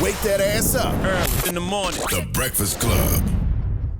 Wake that ass up. Early in the morning. The Breakfast Club.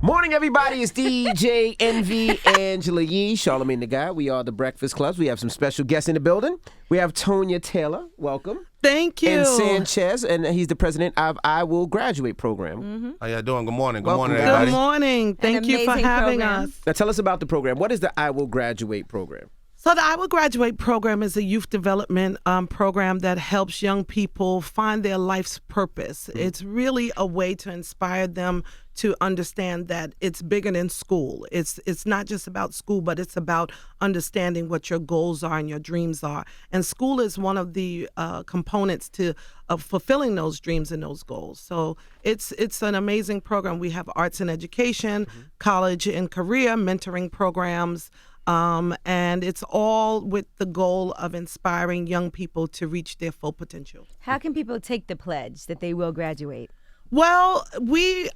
Morning, everybody. It's DJ Envy, Angela Yee, Charlamagne the Guy. We are the Breakfast Clubs. We have some special guests in the building. We have Tonya Taylor. Welcome. Thank you. And Sanchez, and he's the president of I Will Graduate program. Mm-hmm. How y'all doing? Good morning. Good morning, Good everybody. morning. Thank you for having us. Now, tell us about the program. What is the I Will Graduate program? So the I Will Graduate program is a youth development program that helps young people find their life's purpose. Mm-hmm. It's really a way to inspire them to understand that it's bigger than school. It's not just about school, but it's about understanding what your goals are and your dreams are. And school is one of the components of fulfilling those dreams and those goals. So it's an amazing program. We have arts and education, college and career, mentoring programs, and it's all with the goal of inspiring young people to reach their full potential. How can people take the pledge that they will graduate? Well, we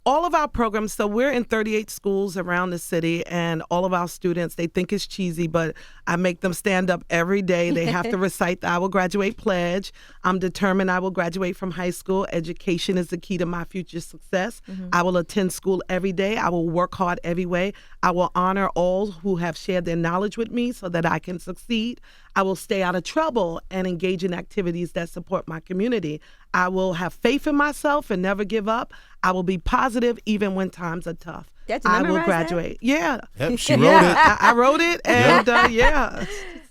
all of our programs, so we're in 38 schools around the city, and all of our students, they think it's cheesy, but I make them stand up every day. They have to recite the I Will Graduate pledge. I'm determined I will graduate from high school. Education is the key to my future success. Mm-hmm. I will attend school every day. I will work hard every way. I will honor all who have shared their knowledge with me so that I can succeed. I will stay out of trouble and engage in activities that support my community. I will have faith in myself and never give up. I will be positive even when times are tough. I will graduate. That? Yeah. Yep, she wrote it. I wrote it, and yeah.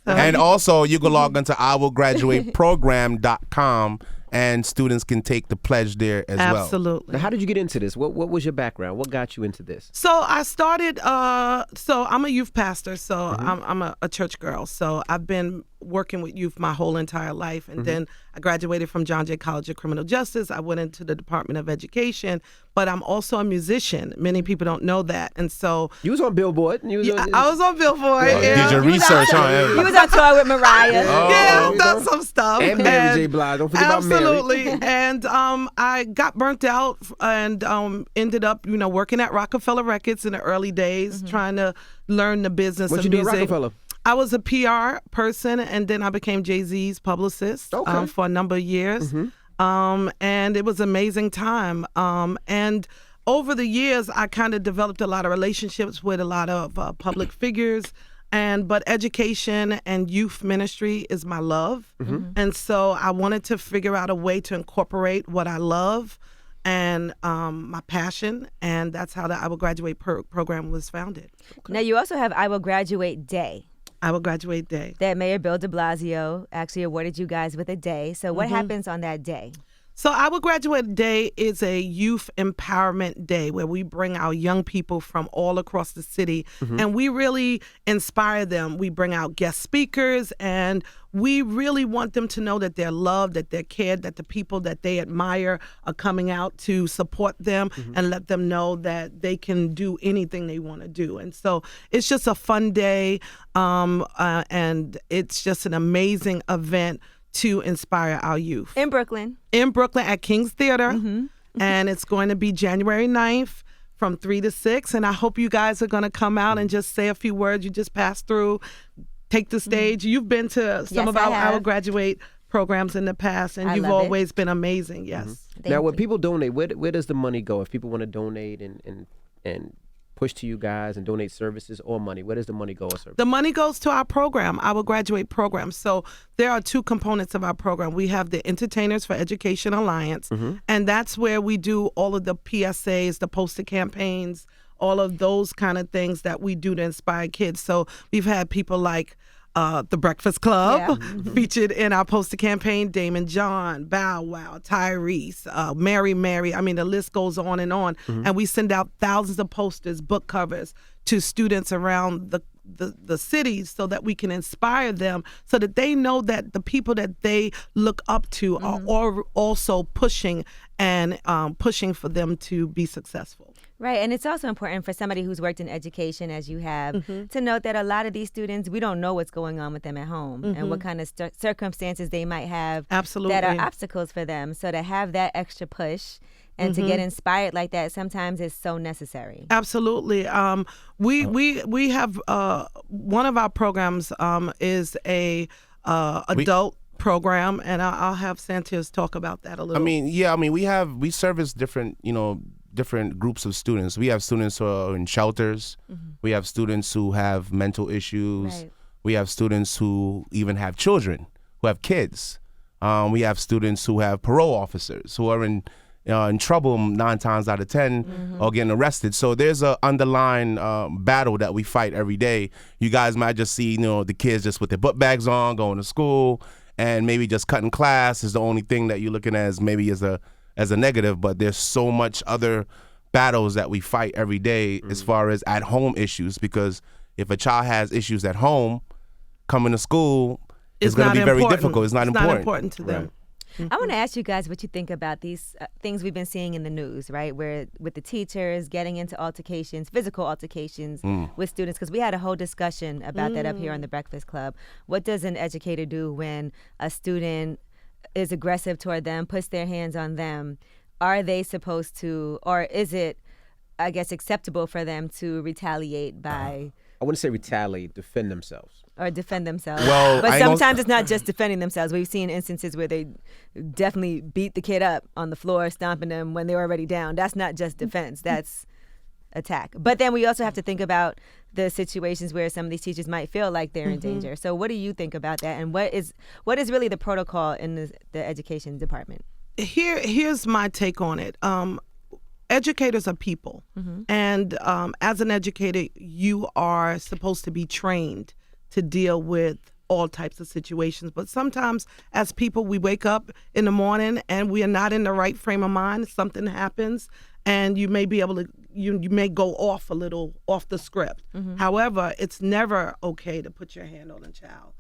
So, and also, you can log into iwillgraduateprogram.com, and students can take the pledge there as well. Absolutely. Now, how did you get into this? What was your background? What got you into this? So I started, so I'm a youth pastor, so I'm a church girl. So I've been working with youth my whole entire life. And then I graduated from John Jay College of Criminal Justice. I went into the Department of Education, but I'm also a musician. Many people don't know that. And so you was on Billboard. I was on Billboard. Did your research on You was on tour with Mariah. I've done some stuff. And Mary J. Blige. Don't forget about Mary. Absolutely. And I got burnt out and ended up, working at Rockefeller Records in the early days, trying to learn the business of music. What you do at Rockefeller? I was a PR person, and then I became Jay-Z's publicist for a number of years. And it was an amazing time. And over the years, I kind of developed a lot of relationships with a lot of public figures. But education and youth ministry is my love. And so I wanted to figure out a way to incorporate what I love and my passion, and that's how the I Will Graduate program was founded. Now, you also have I Will Graduate Day. I Will Graduate Day. That Mayor Bill de Blasio actually awarded you guys with a day. So what happens on that day? So I Will Graduate Day is a youth empowerment day where we bring our young people from all across the city and we really inspire them. We bring out guest speakers and we really want them to know that they're loved, that they're cared, that the people that they admire are coming out to support them and let them know that they can do anything they want to do. And so it's just a fun day and it's just an amazing event to inspire our youth. In Brooklyn at King's Theater. And it's going to be January 9th from 3 to 6. And I hope you guys are going to come out and just say a few words. You just pass through, take the stage. You've been to some of our graduate programs in the past, and you've always been amazing. Yes. Now, when people donate, where does the money go? If people want to donate and push to you guys and donate services or money, where does the money go? The money goes to our program, our graduate program. So there are two components of our program. We have the Entertainers for Education Alliance, and that's where we do all of the PSAs, the poster campaigns, all of those kind of things that we do to inspire kids. So we've had people like The Breakfast Club featured in our poster campaign, Damon John, Bow Wow, Tyrese, Mary. I mean, the list goes on. And we send out thousands of posters, book covers to students around the cities so that we can inspire them so that they know that the people that they look up to are also pushing and pushing for them to be successful. Right, and it's also important for somebody who's worked in education, as you have, to note that a lot of these students, we don't know what's going on with them at home and what kind of circumstances they might have that are obstacles for them. So to have that extra push and to get inspired like that sometimes is so necessary. Absolutely. We have one of our programs is a adult program, and I'll have Sanchez talk about that a little. We service different, different groups of students. We have students who are in shelters. Mm-hmm. We have students who have mental issues. Right. We have students who even have children, who have kids. We have students who have parole officers who are in trouble 9 times out of 10 or getting arrested. So there's an underlying battle that we fight every day. You guys might just see, the kids just with their book bags on, going to school, and maybe just cutting class is the only thing that you're looking at as maybe as a negative. But there's so much other battles that we fight every day as far as at-home issues, because if a child has issues at home, coming to school is going to be very difficult. It's not important to them. Right. Mm-hmm. I want to ask you guys what you think about these things we've been seeing in the news, right? Where with the teachers getting into altercations, physical altercations with students, because we had a whole discussion about that up here on the Breakfast Club. What does an educator do when a student is aggressive toward them, puts their hands on them? Are they supposed to, or is it, I guess, acceptable for them to retaliate by... I wouldn't say retaliate, defend themselves. Or defend themselves. Well, but sometimes it's not just defending themselves. We've seen instances where they definitely beat the kid up on the floor, stomping them when they're already down. That's not just defense. That's attack. But then we also have to think about the situations where some of these teachers might feel like they're in danger. So what do you think about that? And what is really the protocol in the education department? Here's my take on it. Educators are people. And as an educator, you are supposed to be trained to deal with all types of situations. But sometimes as people, we wake up in the morning and we are not in the right frame of mind. Something happens and you may be able to, you may go off a little off the script. However, it's never okay to put your hand on a child.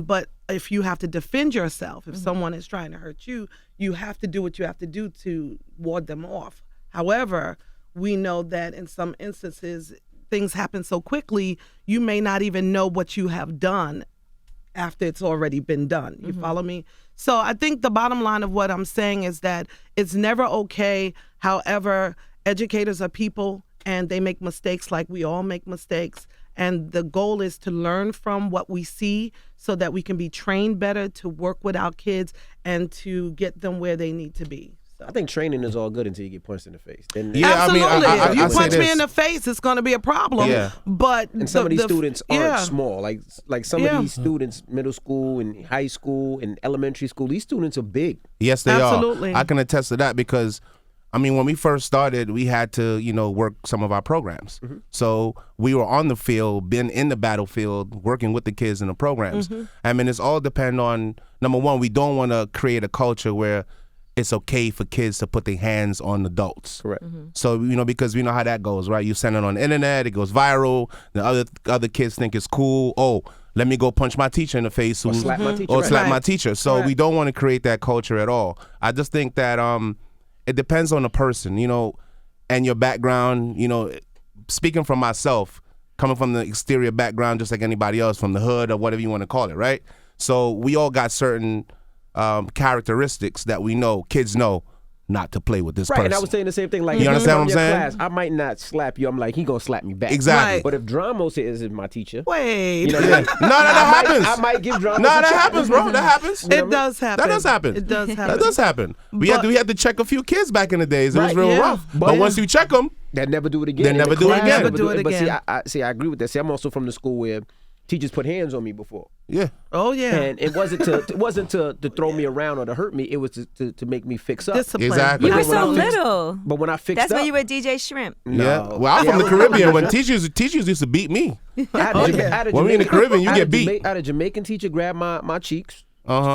But if you have to defend yourself, if someone is trying to hurt you, you have to do what you have to do to ward them off. However, we know that in some instances, things happen so quickly, you may not even know what you have done after it's already been done. You follow me? So I think the bottom line of what I'm saying is that it's never okay. However, educators are people and they make mistakes like we all make mistakes. And the goal is to learn from what we see so that we can be trained better to work with our kids and to get them where they need to be. I think training is all good until you get punched in the face. Absolutely. If you punch me in the face, it's going to be a problem. Yeah. But and some of these students aren't small. Like some of these students, middle school and high school and elementary school, these students are big. Yes, they are. I can attest to that because, when we first started, we had to, work some of our programs. So we were on the field, been in the battlefield, working with the kids in the programs. It's all depend on, number one, we don't want to create a culture where it's okay for kids to put their hands on adults. Correct. So, because we know how that goes, right? You send it on the internet, it goes viral, the other kids think it's cool. Oh, let me go punch my teacher in the face. Or slap my teacher. Or slap my teacher. So we don't want to create that culture at all. I just think that it depends on the person, and your background. Speaking from myself, coming from the exterior background, just like anybody else, from the hood or whatever you want to call it, right? So we all got certain characteristics that we know, kids know not to play with this person. And I was saying the same thing. Like, you understand what I'm saying? Class, I might not slap you. I'm like, he gonna slap me back. Exactly. But if Dramo says it's my teacher, wait, that happens. I might give Dramo. That happens, bro. That happens. It does happen. That does happen. It does happen. That does happen. We had to check a few kids back in the days. It was real rough. But once you check them, they never do it again. They never do it again. But see, I agree with that. See, I'm also from the school where teachers put hands on me before. Yeah. Oh yeah. And it wasn't to throw me around or to hurt me. It was to make me fix up. Discipline. Exactly. You were so little. But when I fixed up, that's when you were DJ Shrimp. No. Yeah. Well, I'm from the Caribbean. When teachers used to beat me. When we in the Caribbean, you get beat. I had a Jamaican teacher grab my cheeks.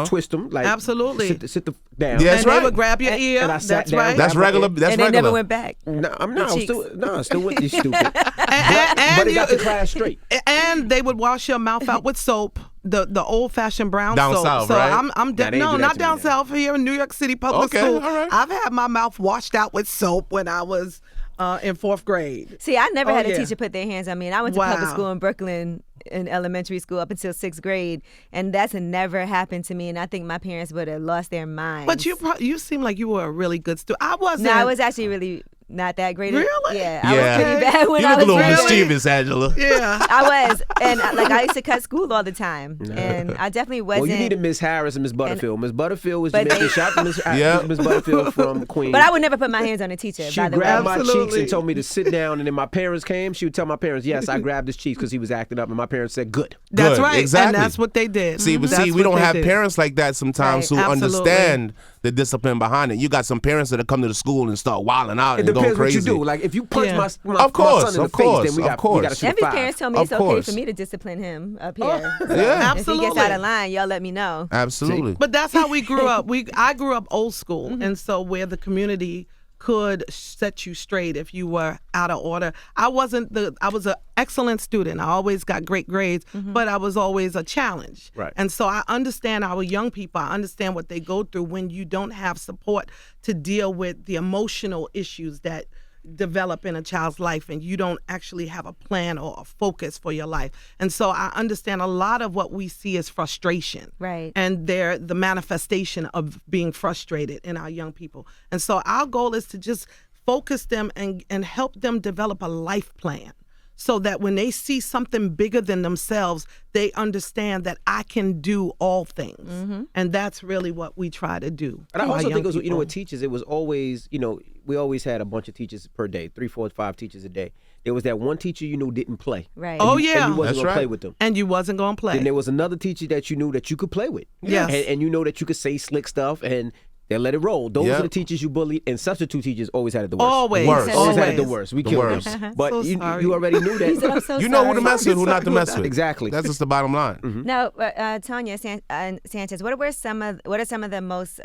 Twist them like absolutely. Sit down. Yeah, that's right. They would grab your ear. And I sat down. Right. That's regular. That's and regular. They never went back. No, I'm still with you, stupid. But it got the class straight. And they would wash your mouth out with soap, the old fashioned brown down soap. South, so right? I'm not down south, here in New York City public school. All right. I've had my mouth washed out with soap when I was in 4th grade. See, I never had a teacher put their hands on me, and I went to public school in Brooklyn in elementary school up until 6th grade, and that's never happened to me. And I think my parents would have lost their minds. But you seem like you were a really good student. I wasn't. No, I was actually really not that great. Really? Yeah, I was pretty bad when you I look was a little really. mischievous, Angela. Yeah. I was, and like I used to cut school all the time, and I definitely wasn't. Well, you needed Miss Harris and Miss Butterfield. Miss Butterfield was But Jamaican. they- Shout out to Miss Butterfield from Queens. But I would never put my hands on a teacher. She by the way, grabbed my cheeks Absolutely. and told me to sit down. And then my parents came. She would tell my parents, "Yes, I grabbed his cheeks because he was acting up." And my parents said, "Good." That's Good, right. exactly. And that's what they did. See, but That's see, we what don't they have did. parents like that sometimes Right. who Absolutely. understand the discipline behind it. You got some parents that come to the school and start wilding out It and going depends what crazy. you do. Like if you punch Yeah. my Of course, son in the of face, course, then we of got course. to shoot Envy's five. parents told me Of it's okay course. for me to discipline him up here. Yeah. If he gets Absolutely. out of line, y'all let me know. Absolutely. But that's how we grew up. I grew up old school, and so where the community could set you straight if you were out of order. I was an excellent student. I always got great grades, but I was always a challenge. Right. And so I understand our young people. I understand what they go through when you don't have support to deal with the emotional issues that develop in a child's life and you don't actually have a plan or a focus for your life. And so I understand a lot of what we see is frustration. Right. And they're the manifestation of being frustrated in our young people. And so our goal is to just focus them and help them develop a life plan so that when they see something bigger than themselves, they understand that I can do all things. And that's really what we try to do. And I to our also young think it was, people. with teachers, it was always, we always had a bunch of teachers per day, 3, 4, 5 teachers a day. There was that one teacher you knew didn't play. Right. Oh, And yeah. you wasn't That's going to right. play with them. And you wasn't going to play. Then there was another teacher that you knew that you could play with. Yes. And you know that you could say slick stuff and they let it roll. Those Yep. are the teachers you bullied, and substitute teachers always had it the worst. Always. Worst. Always had it the Always. worst. We The killed worst. them. But So you sorry. already knew He said, that. I'm so You know who to sorry. mess with, who not to mess with. Exactly. That's just the bottom line. Now, Tonya Sanchez, what are some of the most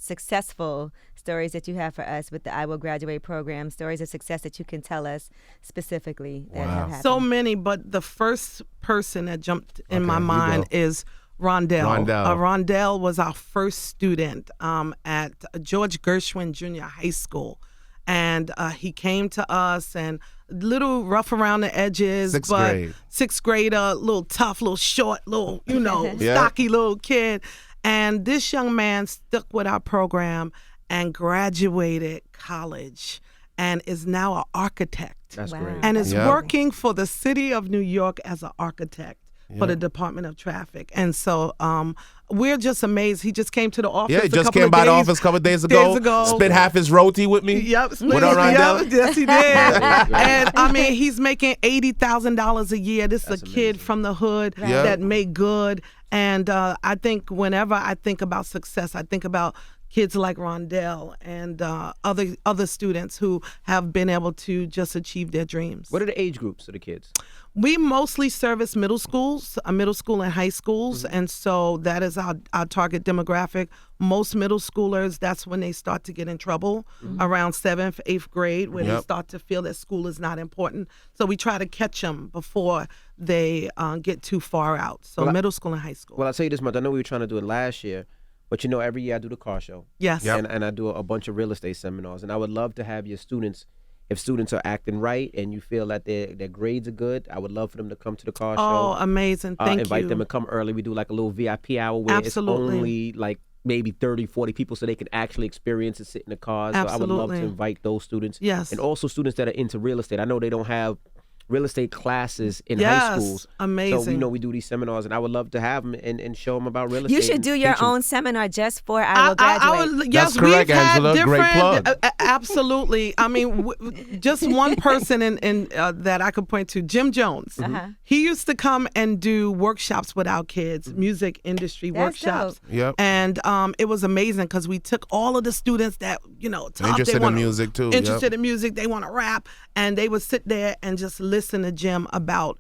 successful stories that you have for us with the I Will Graduate program? Stories of success that you can tell us specifically that have happened. So many, but the first person that jumped in my you mind go. is Rondell. Rondell. Rondell was our first student at George Gershwin Junior High School. And he came to us and little rough around the edges. Sixth but grade. Sixth grader, little tough, little short, little, Yeah. stocky little kid. And this young man stuck with our program and graduated college and is now an architect. That's Wow. great. And is Yeah. working for the city of New York as an architect for the Department of Traffic. And so we're just amazed. He just came to the office. Yeah, he a just couple came of by the days- office a couple of days ago. Spit half his roti with me. Yep. What up, Rondell? Yep, yes, he did. And I mean, he's making $80,000 a year. This is a kid from the hood Yeah. that made good. And I think whenever I think about success, I think about kids like Rondell and other students who have been able to just achieve their dreams. What are the age groups of the kids? We mostly service middle schools, middle school and high schools, and so that is our target demographic. Most middle schoolers, that's when they start to get in trouble, around 7th, 8th grade, where they Yep. start to feel that school is not important. So we try to catch them before they get too far out. So middle school and high school. Well, I'll tell you this much. I know we were trying to do it last year, but every year I do the car show. Yes. Yep. And I do a bunch of real estate seminars. And I would love to have your students, if students are acting right and you feel that their grades are good, I would love for them to come to the car Oh, show. amazing. Thank Invite you. them to come early. We do like a little VIP hour where Absolutely. it's only like maybe 30, 40 people so they can actually experience and sit in the cars. So I would love to Absolutely. invite those students. Yes. And also students that are into real estate. I know they don't have real estate classes in high Yes, schools. amazing. So we do these seminars, and I would love to have them and show them about real estate. You should and do your teach 'em. own seminar just for I Will Graduate. Yes, That's correct, we've had Angela. Great different. plug. Absolutely. I mean, just one person in that I could point to, Jim Jones. He used to come and do workshops with our kids, music industry That's workshops. dope. Yep. And it was amazing because we took all of the students that tough, Interested they in wanna- music, too. Interested Yep. in music, they want to rap, and they would sit there and just listen to Jim about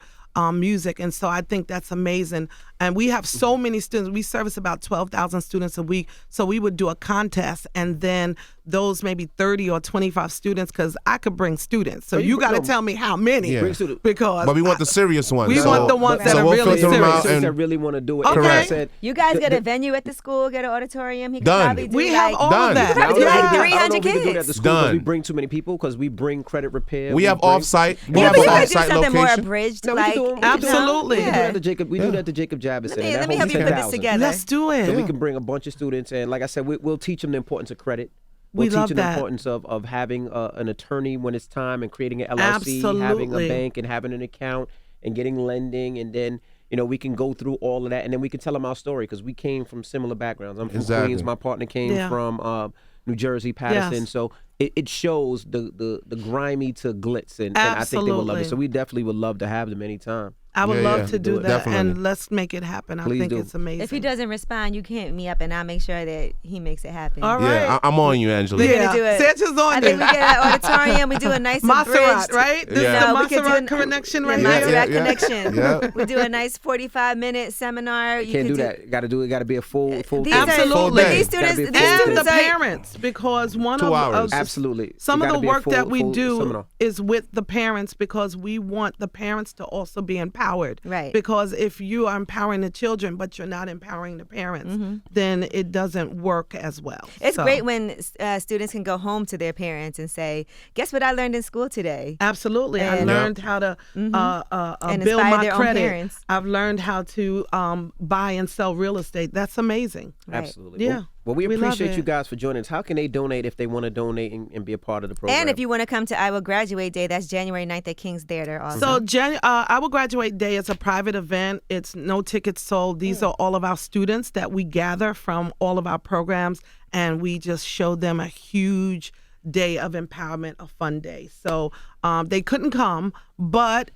music. And so I think that's amazing. And we have so many students. We service about 12,000 students a week. So we would do a contest, and then those maybe 30 or 25 students, because I could bring students. So you you got to bring- tell me how many. Yeah. Bring students. Because But we want the serious ones. we so- want the ones that so are we'll really filter them serious. out Students that and really want to do it. Okay. And like I Correct. said, You guys get a venue at the school, get an auditorium. He could Done. probably do we have like, all Done. of that. Probably do like I don't know 300 if we can do it at kids. the school because we Done. bring too many people because we bring credit repair. we have bring- off-site. We Yeah, have but an you could do off-site something more location. abridged, No, we like can do it. Absolutely. We do Yeah. that at Jacob. We do that at the Jacob Javits Center. That Let me holds help you put this 10,000. together. Let's do it. So we can bring a bunch of students, and like I said, we'll teach them the importance of credit. We'll We love teach that. the importance of having an attorney when it's time and creating an LLC, having a Absolutely. bank and having an account and getting lending, and then we can go through all of that, and then we can tell them our story because we came from similar backgrounds. I'm from Exactly. Queens. My partner came Yeah. from New Jersey, Patterson. Yes. So it shows the grimy to glitz, and I think they would love it. Absolutely. So we definitely would love to have them anytime. I would Yeah, love yeah. to do that, Definitely. and let's make it happen. I Please think do. it's amazing. If he doesn't respond, you can hit me up and I'll make sure that he makes it happen. All right. Yeah, I'm on you, Angela. We're Yeah. gonna do it. Sanchez on I think you. we get an auditorium. We do a nice Montserrat, abridged- right? This Yeah. is the No, we could do Montserrat an- connection The right Yeah, here. Montserrat yeah. connection. Yeah. We do a nice 45-minute seminar. You Can't could do that. Got to do it. Got to be a full. These Absolutely. Are, these Full students, day. these Gotta be a full And the students are, parents, because one 2 hours. Absolutely. some It of gotta the be a work that we full do seminar. is with the parents, because we want the parents to also be empowered. Right. Because if you are empowering the children but you're not empowering the parents, then it doesn't work as well. it's So, great when students can go home to their parents and say, "Guess what I learned in school today." Absolutely. I And- learned how to And build inspire my their own credit. parents. I've learned how to buy and sell real estate. That's amazing. Right. Absolutely. Yeah. Well, we We love appreciate you it. guys for joining us. How can they donate if they want to donate and be a part of the program? And if you want to come to I Will Graduate Day, that's January 9th at King's Theater also. So, Our Graduate Day is a private event. It's no tickets sold. These are all of our students that we gather from all of our programs, and we just show them a huge day of empowerment, a fun day. So they couldn't come, but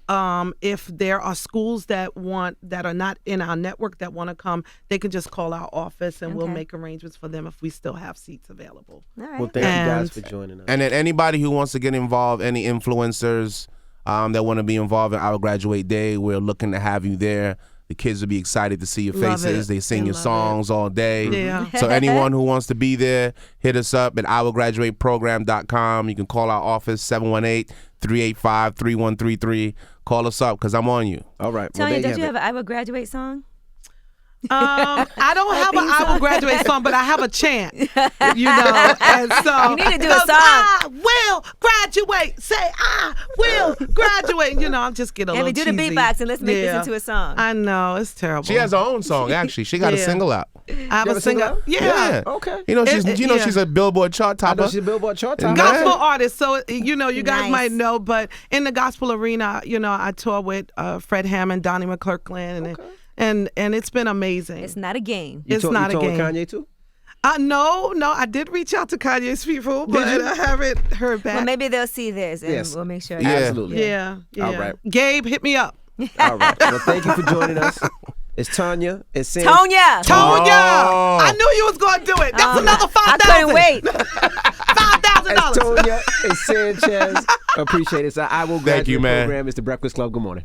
if there are schools that are not in our network that want to come, they can just call our office, and we'll Okay. make arrangements for them if we still have seats available. All right. Well, thank you guys And- for joining us. And then anybody who wants to get involved, any influencers that want to be involved in our Graduate Day, we're looking to have you there. The kids will be excited to see your Love faces. it. They sing They your love songs all day. Yeah. So anyone who wants to be there, hit us up at ourgraduateprogram.com. You can call our office, 718-385-3133. Call us up because I'm on you. All right. Well, Tonya, there don't you have have an I Will Graduate song? I don't have an theme I Will song. Graduate song, but I have a chant, and so You need to do a it goes, song. I will graduate. Say I will graduate. I'm just getting a And we little do the cheesy. beatbox and let's make this Yeah. into a song. I know, it's terrible. She has her own song, actually. She got a Yeah. single out. I have have a a single singer. out? Yeah. Okay. You know, she's yeah. she's a Billboard chart I know topper. she's a Billboard chart topper. Gospel artist, so you guys Nice. might know, but in the gospel arena, I tour with Fred Hammond, Donnie McClurkin, and it's been amazing. It's not a game. You It's told- not you a told game. Kanye too? No, I did reach out to Kanye's people, but I haven't heard back. Well, maybe they'll see this and Yes. we'll make sure. Yeah. Absolutely. Yeah. All right. Gabe, hit me up. All right. Well, thank you for joining us. It's Tonya. It's Sanchez. Tonya! Tonya! Oh. I knew you was going to do it. That's another I $5,000. couldn't wait. It's $5,000. Tonya. It's Sanchez. Appreciate it. So I Will Thank you, Graduate man. program is the Breakfast Club. Good morning.